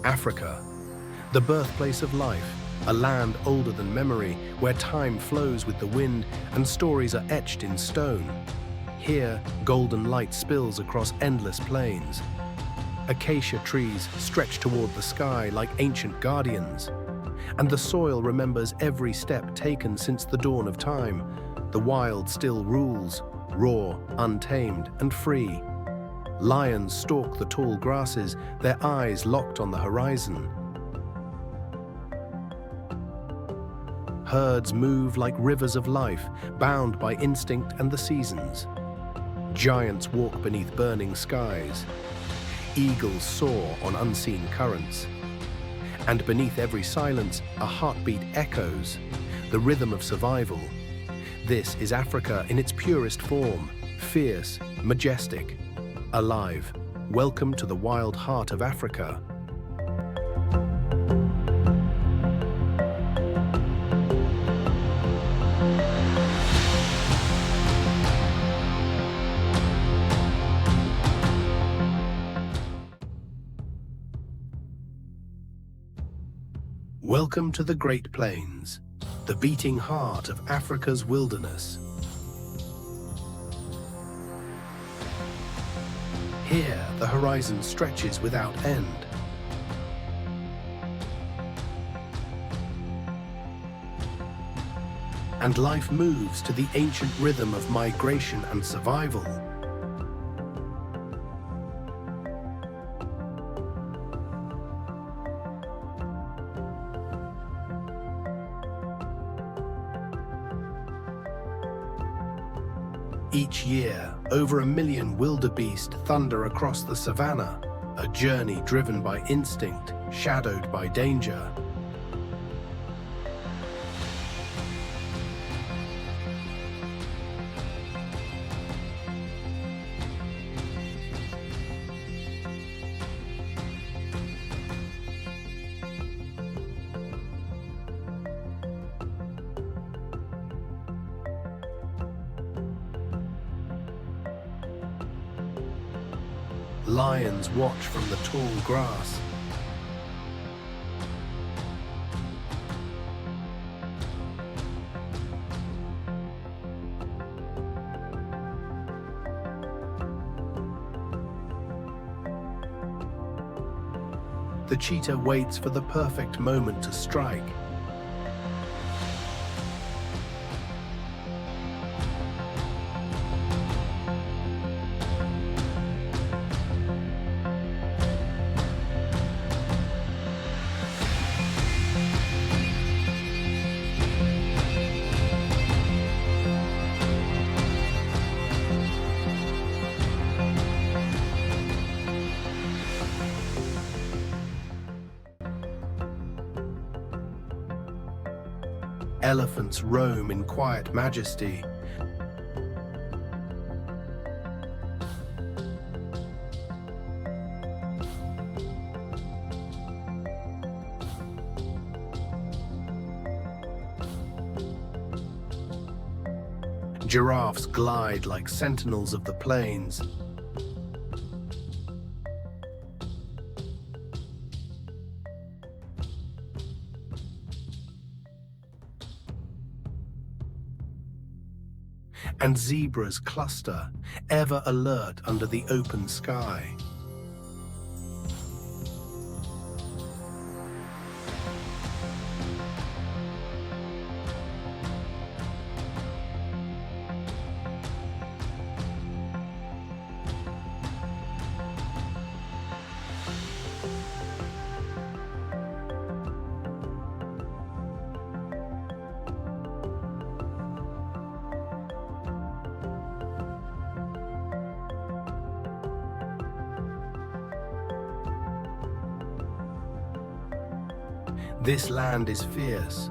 Africa, the birthplace of life, a land older than memory, where time flows with the wind and stories are etched in stone. Here, golden light spills across endless plains. Acacia trees stretch toward the sky like ancient guardians, and the soil remembers every step taken since the dawn of time. The wild still rules, raw, untamed, and free. Lions stalk the tall grasses, their eyes locked on the horizon. Herds move like rivers of life, bound by instinct and the seasons. Giants walk beneath burning skies. Eagles soar on unseen currents. And beneath every silence, a heartbeat echoes, the rhythm of survival. This is Africa in its purest form, fierce, majestic, alive. Welcome to the wild heart of Africa. Welcome to the Great Plains, the beating heart of Africa's wilderness. Here, the horizon stretches without end. And life moves to the ancient rhythm of migration and survival. Each year, over 1 million wildebeest thunder across the savannah, a journey driven by instinct, shadowed by danger. Lions watch from the tall grass. The cheetah waits for the perfect moment to strike. Elephants roam in quiet majesty. Giraffes glide like sentinels of the plains. And zebras cluster, ever alert under the open sky. This land is fierce.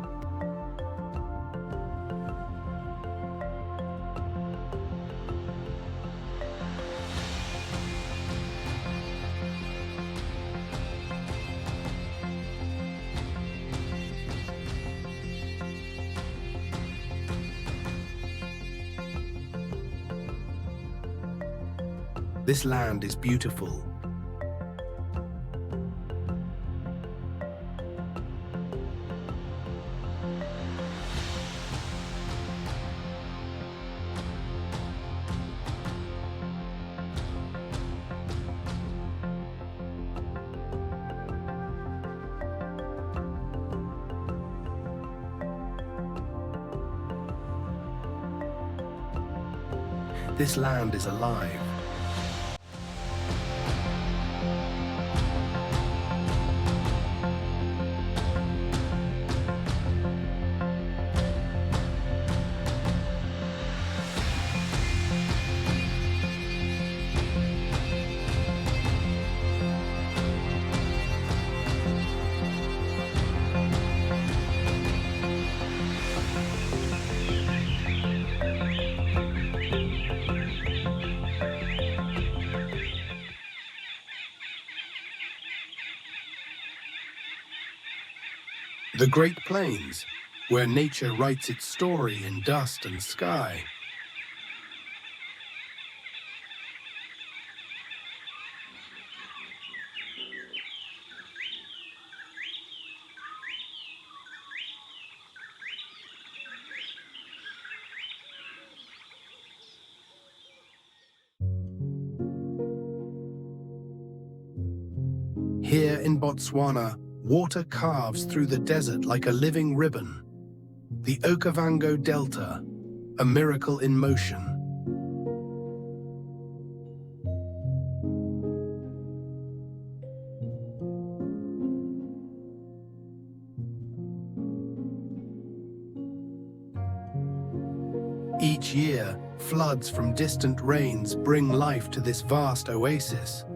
This land is beautiful. This land is alive. The Great Plains, where nature writes its story in dust and sky. Here in Botswana, water carves through the desert like a living ribbon. The Okavango Delta, a miracle in motion. Each year, floods from distant rains bring life to this vast oasis.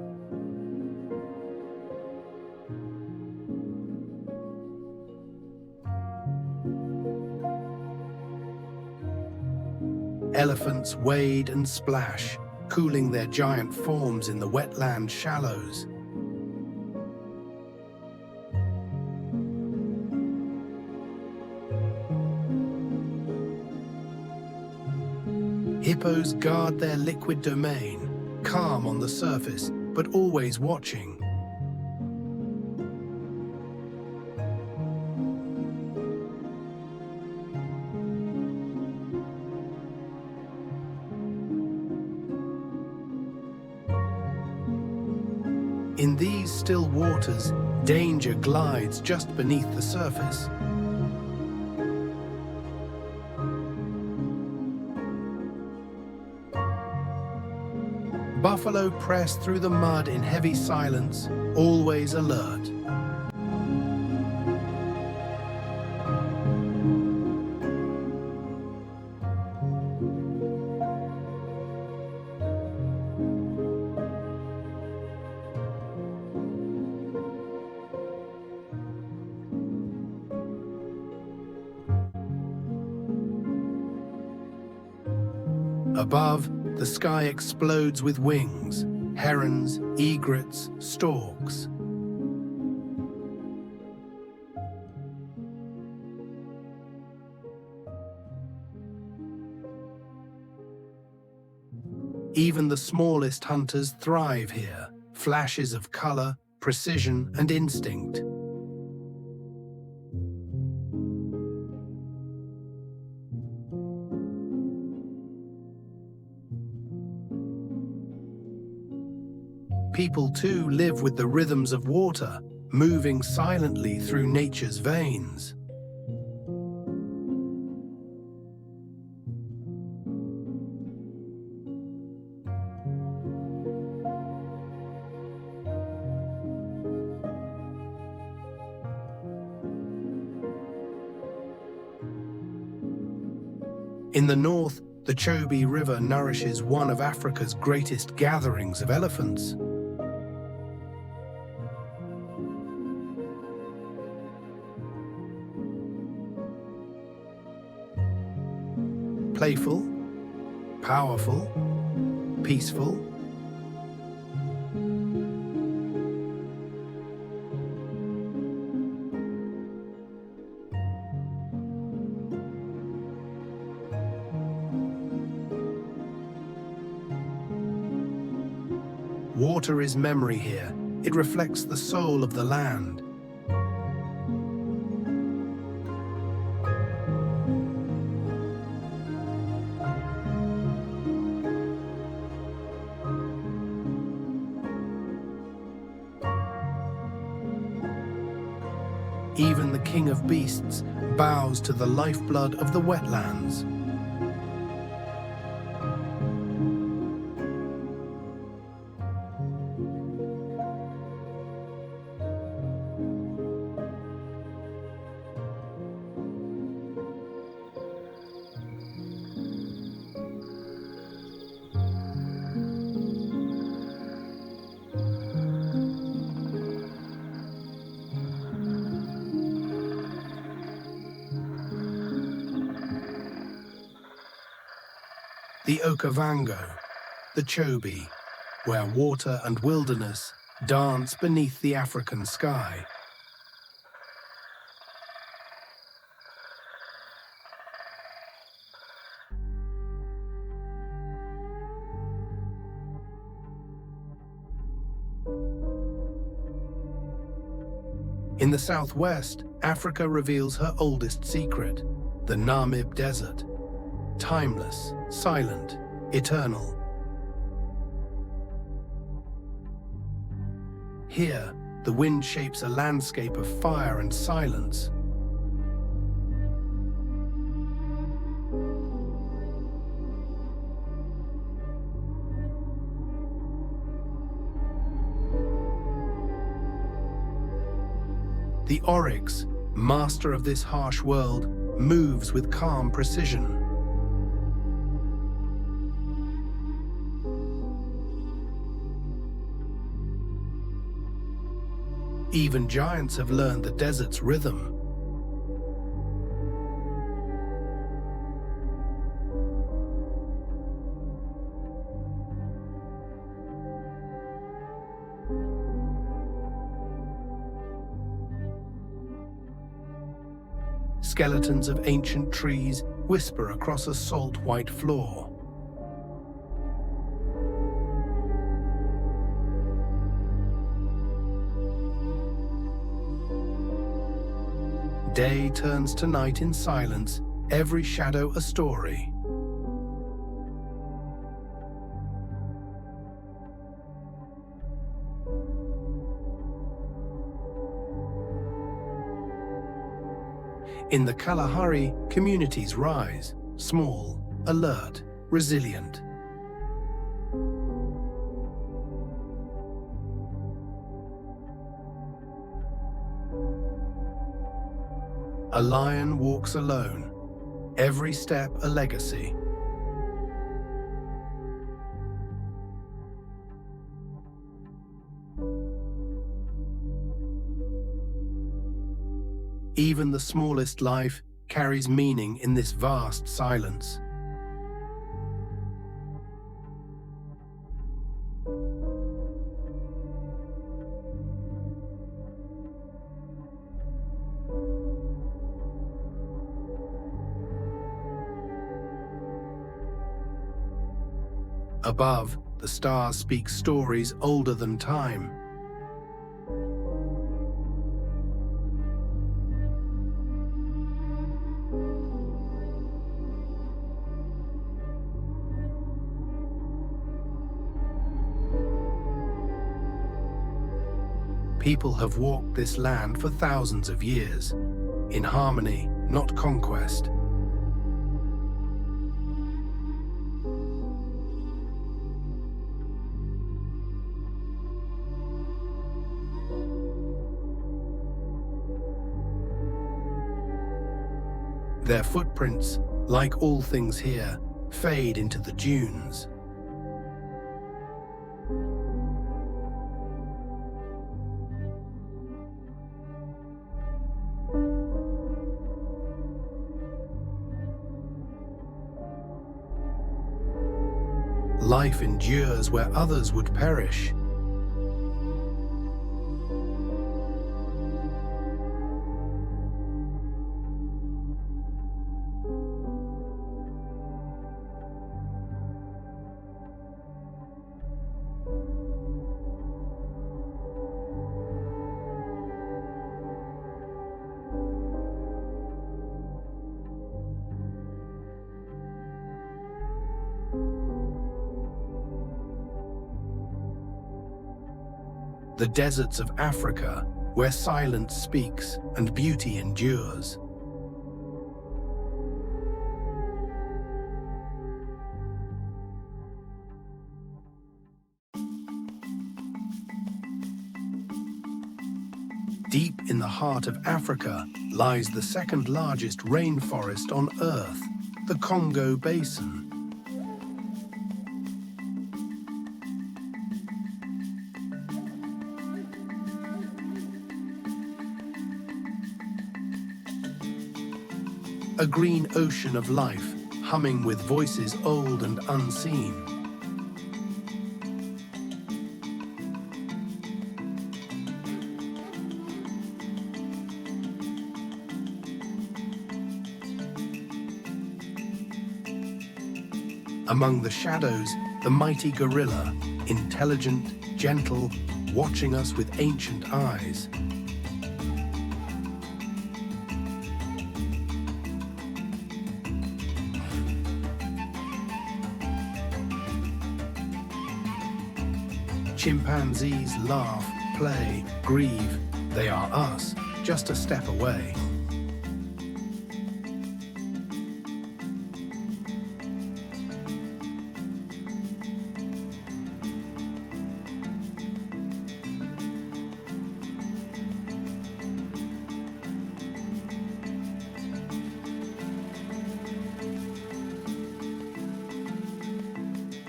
Elephants wade and splash, cooling their giant forms in the wetland shallows. Hippos guard their liquid domain, calm on the surface, but always watching. In these still waters, danger glides just beneath the surface. Buffalo press through the mud in heavy silence, always alert. Above, the sky explodes with wings, herons, egrets, storks. Even the smallest hunters thrive here, flashes of color, precision, and instinct. People too live with the rhythms of water, moving silently through nature's veins. In the north, the Chobe River nourishes one of Africa's greatest gatherings of elephants. Playful, powerful, peaceful. Water is memory here. It reflects the soul of the land. Even the king of beasts bows to the lifeblood of the wetlands. the Okavango, the Chobe, where water and wilderness dance beneath the African sky. In the southwest, Africa reveals her oldest secret, the Namib Desert. Timeless, silent, eternal. Here, the wind shapes a landscape of fire and silence. The oryx, master of this harsh world, moves with calm precision. Even giants have learned the desert's rhythm. Skeletons of ancient trees whisper across a salt-white floor. Day turns to night in silence, every shadow a story. In the Kalahari, communities rise, small, alert, resilient. A lion walks alone, every step a legacy. Even the smallest life carries meaning in this vast silence. Above, the stars speak stories older than time. People have walked this land for thousands of years, in harmony, not conquest. Their footprints, like all things here, fade into the dunes. Life endures where others would perish. The deserts of Africa, where silence speaks and beauty endures. Deep in the heart of Africa lies the second largest rainforest on Earth, the Congo Basin. A green ocean of life, humming with voices old and unseen. Among the shadows, the mighty gorilla, intelligent, gentle, watching us with ancient eyes. Chimpanzees laugh, play, grieve. They are us, just a step away.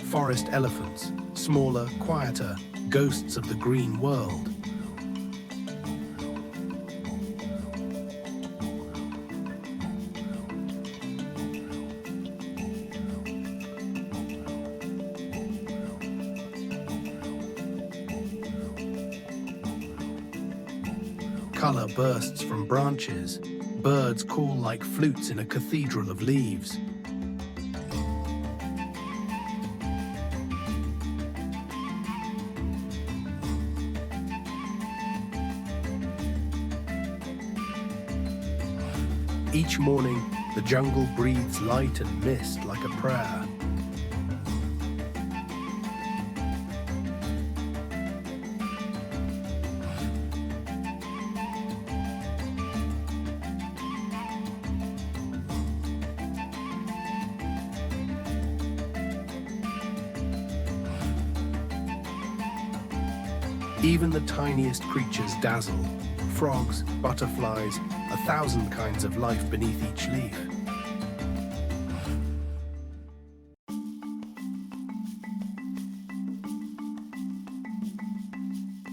Forest elephants, smaller, quieter, ghosts of the green world. Color bursts from branches. Birds call like flutes in a cathedral of leaves. Each morning, the jungle breathes light and mist like a prayer. Even the tiniest creatures dazzle. Frogs, butterflies, 1,000 kinds of life beneath each leaf.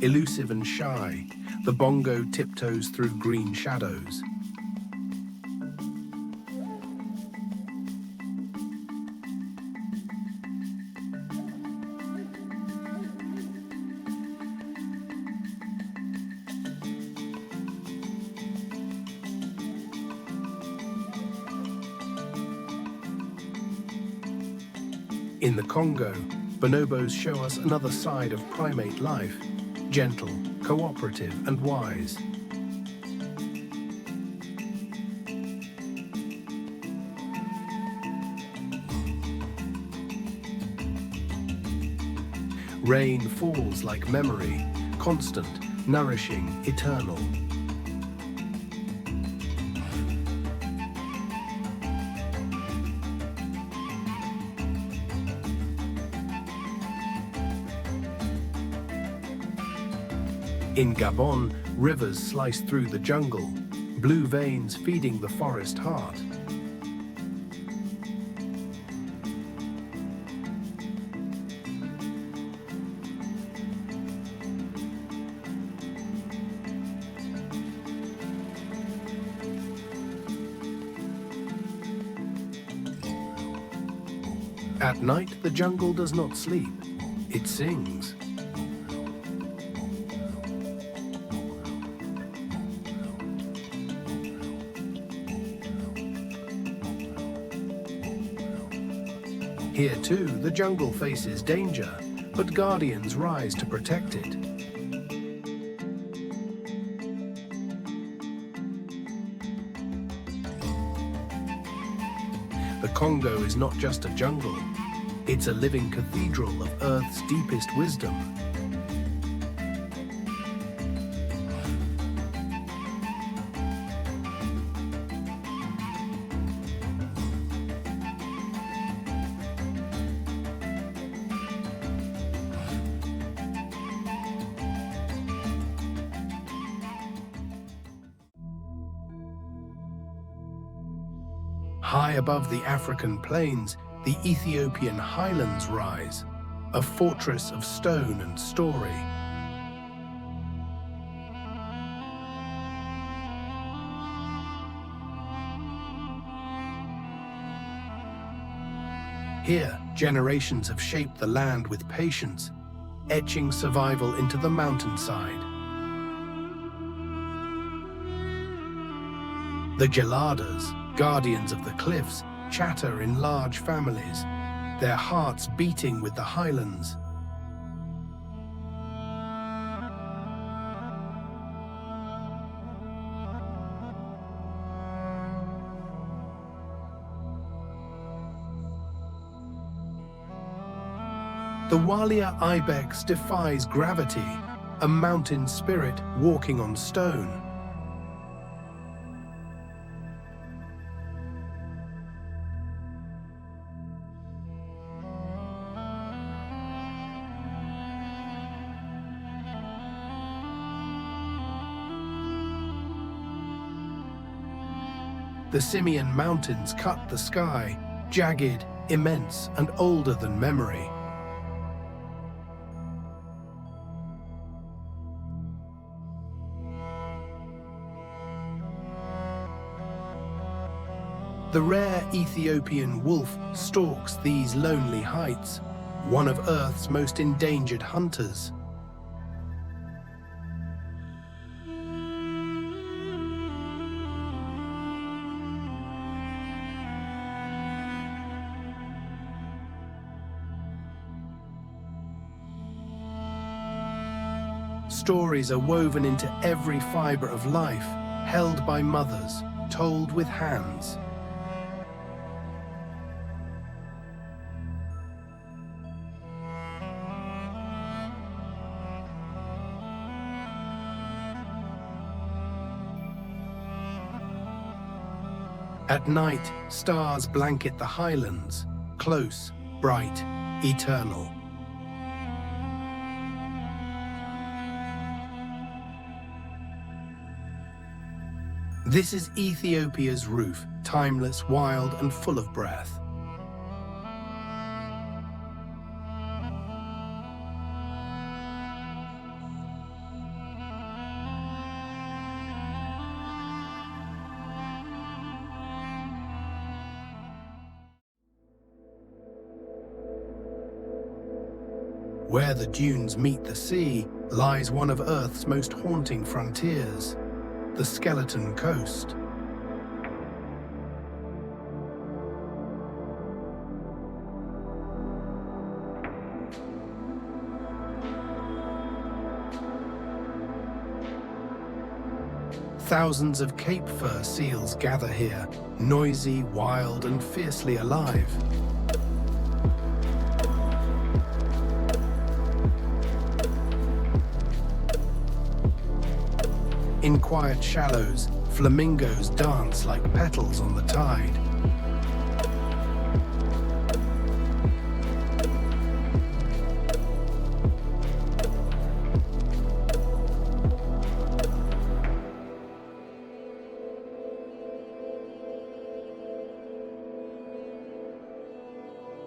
Elusive and shy, the bongo tiptoes through green shadows. In the Congo, bonobos show us another side of primate life, gentle, cooperative, and wise. Rain falls like memory, constant, nourishing, eternal. In Gabon, rivers slice through the jungle, blue veins feeding the forest heart. At night, the jungle does not sleep. It sings. Here too, the jungle faces danger, but guardians rise to protect it. The Congo is not just a jungle, it's a living cathedral of Earth's deepest wisdom. High above the African plains, the Ethiopian Highlands rise, a fortress of stone and story. Here, generations have shaped the land with patience, etching survival into the mountainside. The geladas, guardians of the cliffs, chatter in large families, their hearts beating with the highlands. The Walia ibex defies gravity, a mountain spirit walking on stone. The Simien Mountains cut the sky, jagged, immense, and older than memory. The rare Ethiopian wolf stalks these lonely heights, one of Earth's most endangered hunters. Stories are woven into every fiber of life, held by mothers, told with hands. At night, stars blanket the highlands, close, bright, eternal. This is Ethiopia's roof, timeless, wild, and full of breath. Where the dunes meet the sea lies one of Earth's most haunting frontiers, the Skeleton Coast. Thousands of Cape fur seals gather here, noisy, wild, and fiercely alive. In quiet shallows, flamingos dance like petals on the tide.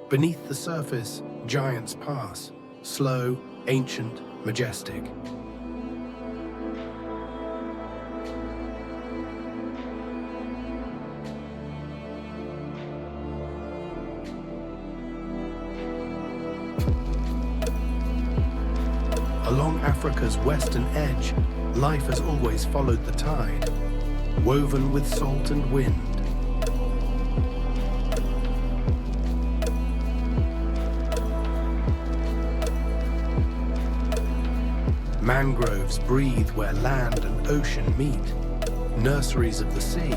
Beneath the surface, giants pass, slow, ancient, majestic. Along Africa's western edge, life has always followed the tide, woven with salt and wind. Mangroves breathe where land and ocean meet, nurseries of the sea.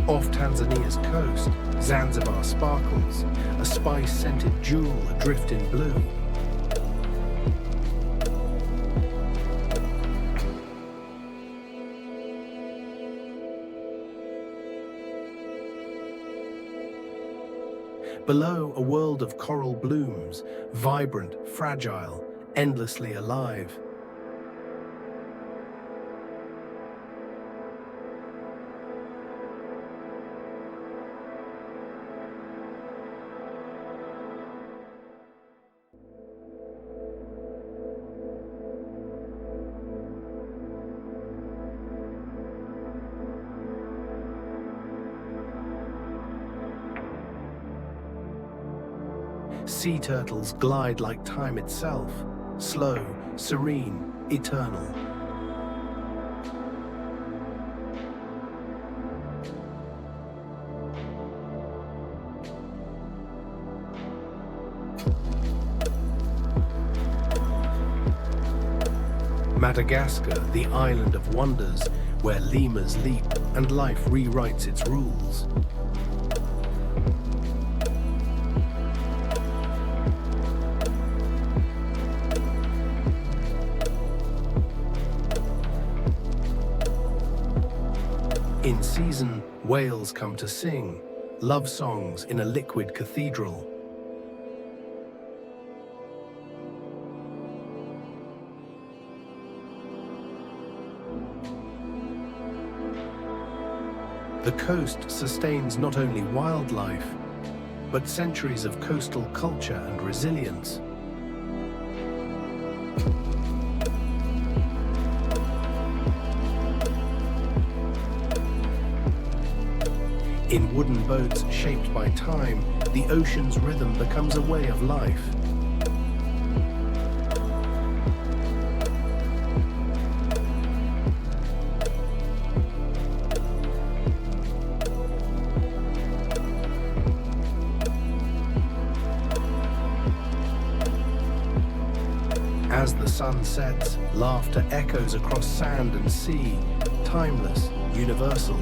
Off Tanzania's coast, Zanzibar sparkles, a spice-scented jewel adrift in blue. Below, a world of coral blooms, vibrant, fragile, endlessly alive. Sea turtles glide like time itself, slow, serene, eternal. Madagascar, the island of wonders, where lemurs leap and life rewrites its rules. In season, whales come to sing, love songs in a liquid cathedral. The coast sustains not only wildlife, but centuries of coastal culture and resilience. In wooden boats shaped by time, the ocean's rhythm becomes a way of life. As the sun sets, laughter echoes across sand and sea, timeless, universal.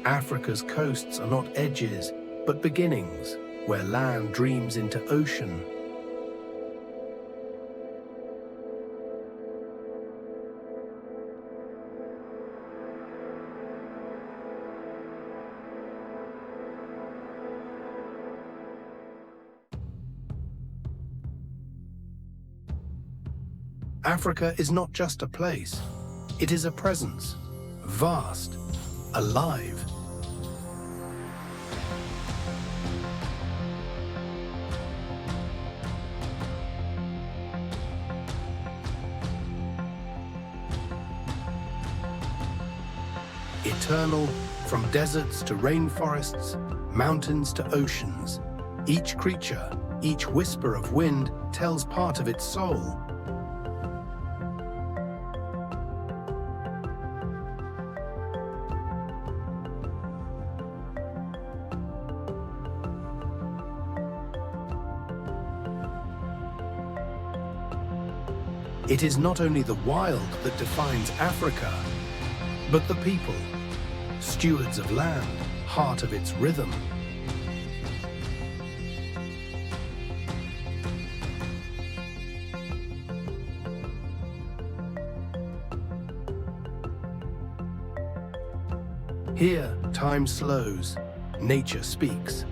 Africa's coasts are not edges, but beginnings, where land dreams into ocean. Africa is not just a place, it is a presence, vast, alive. Eternal, from deserts to rainforests, mountains to oceans, each creature, each whisper of wind tells part of its soul. It is not only the wild that defines Africa, but the people, stewards of land, heart of its rhythm. Here, time slows, nature speaks,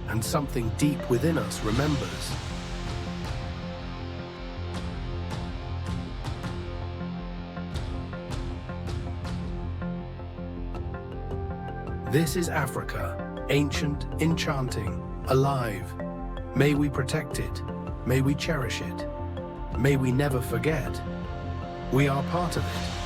and something deep within us remembers. This is Africa, ancient, enchanting, alive. May we protect it, may we cherish it, may we never forget. We are part of it.